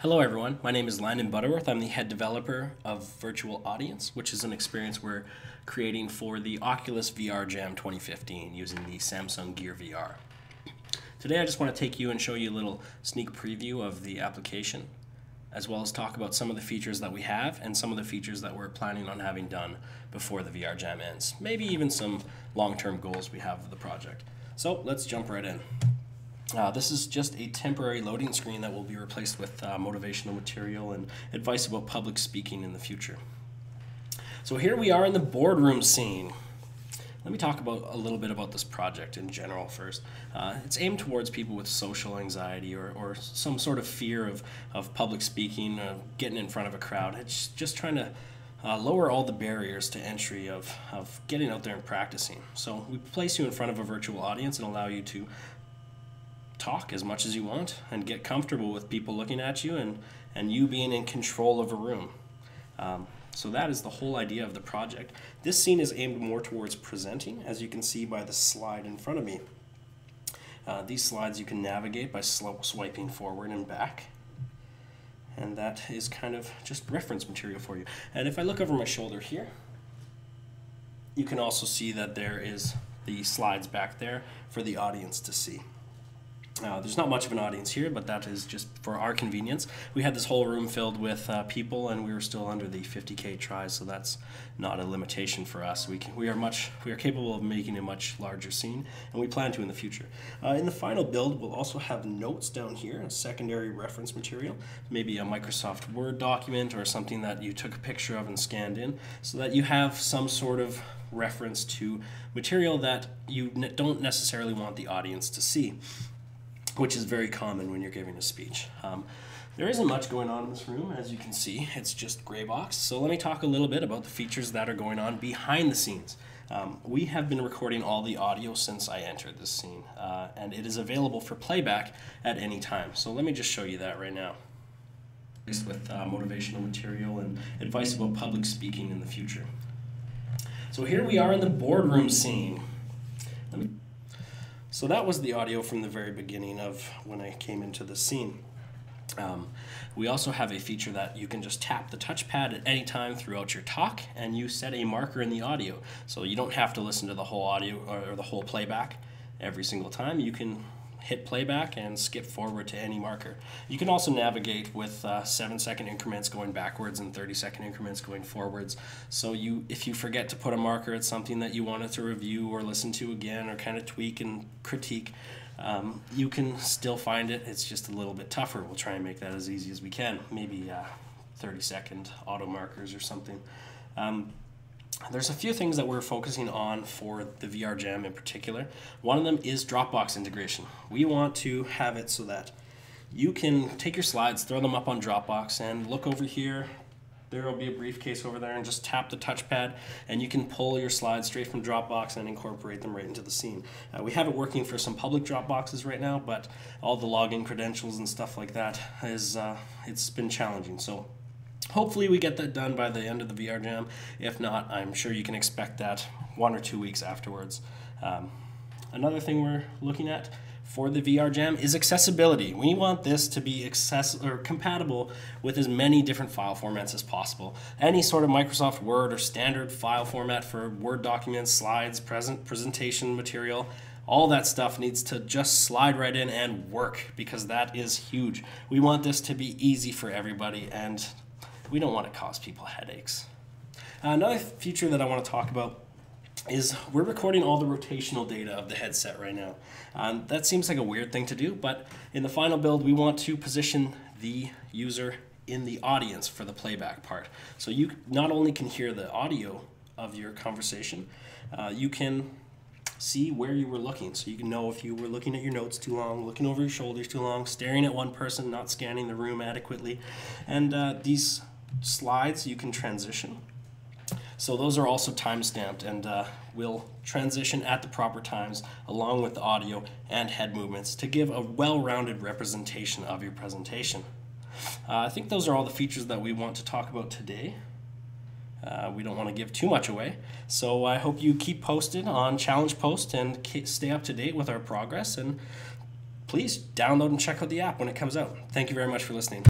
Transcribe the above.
Hello everyone, my name is Landon Butterworth. I'm the head developer of Virtual Audience, which is an experience we're creating for the Oculus VR Jam 2015 using the Samsung Gear VR. Today I just want to take you and show you a little sneak preview of the application, as well as talk about some of the features that we have and some of the features that we're planning on having done before the VR Jam ends. Maybe even some long-term goals we have of the project. So let's jump right in. This is just a temporary loading screen that will be replaced with motivational material and advice about public speaking in the future. So here we are in the boardroom scene. Let me talk about a little bit about this project in general first. It's aimed towards people with social anxiety or some sort of fear of public speaking, getting in front of a crowd. It's just trying to lower all the barriers to entry of getting out there and practicing. So we place you in front of a virtual audience and allow you to talk as much as you want and get comfortable with people looking at you and you being in control of a room. So that is the whole idea of the project. This scene is aimed more towards presenting, as you can see by the slide in front of me. These slides you can navigate by swiping forward and back. And that is kind of just reference material for you. And if I look over my shoulder here, you can also see that there is the slides back there for the audience to see. There's not much of an audience here, but that is just for our convenience. We had this whole room filled with people, and we were still under the 50K tries, so that's not a limitation for us. We are capable of making a much larger scene, and we plan to in the future. In the final build, we'll also have notes down here, a secondary reference material, maybe a Microsoft Word document or something that you took a picture of and scanned in, so that you have some sort of reference to material that you don't necessarily want the audience to see, which is very common when you're giving a speech. There isn't much going on in this room, as you can see. It's just gray box. So let me talk a little bit about the features that are going on behind the scenes. We have been recording all the audio since I entered this scene, and it is available for playback at any time. So let me just show you that right now. With motivational material and advice about public speaking in the future. So here we are in the boardroom scene. So that was the audio from the very beginning of when I came into the scene. We also have a feature that you can just tap the touchpad at any time throughout your talk, and you set a marker in the audio. So you don't have to listen to the whole audio or the whole playback every single time. You can hit playback and skip forward to any marker. You can also navigate with 7-second increments going backwards and 30-second increments going forwards. So if you forget to put a marker at something that you wanted to review or listen to again or kind of tweak and critique, you can still find it. It's just a little bit tougher. We'll try and make that as easy as we can. Maybe 30-second auto markers or something. There's a few things that we're focusing on for the VR Jam in particular. One of them is Dropbox integration. We want to have it so that you can take your slides, throw them up on Dropbox, and look over here. There will be a briefcase over there, and just tap the touchpad, and you can pull your slides straight from Dropbox and incorporate them right into the scene. We have it working for some public Dropboxes right now, but all the login credentials and stuff like that it's been challenging. So hopefully we get that done by the end of the VR Jam. If not, I'm sure you can expect that 1 or 2 weeks afterwards. Another thing we're looking at for the VR Jam is accessibility. We want this to be compatible with as many different file formats as possible. Any sort of Microsoft Word or standard file format for Word documents, slides, presentation material, all that stuff needs to just slide right in and work, because that is huge. We want this to be easy for everybody, and we don't want to cause people headaches. Another feature that I want to talk about is we're recording all the rotational data of the headset right now. That seems like a weird thing to do, but in the final build, we want to position the user in the audience for the playback part. So you not only can hear the audio of your conversation, you can see where you were looking. So you can know if you were looking at your notes too long, looking over your shoulders too long, staring at one person, not scanning the room adequately. And these slides you can transition. So those are also time-stamped, and will transition at the proper times along with the audio and head movements to give a well-rounded representation of your presentation. I think those are all the features that we want to talk about today. We don't want to give too much away, so I hope you keep posted on Challenge Post and stay up to date with our progress, and please download and check out the app when it comes out. Thank you very much for listening.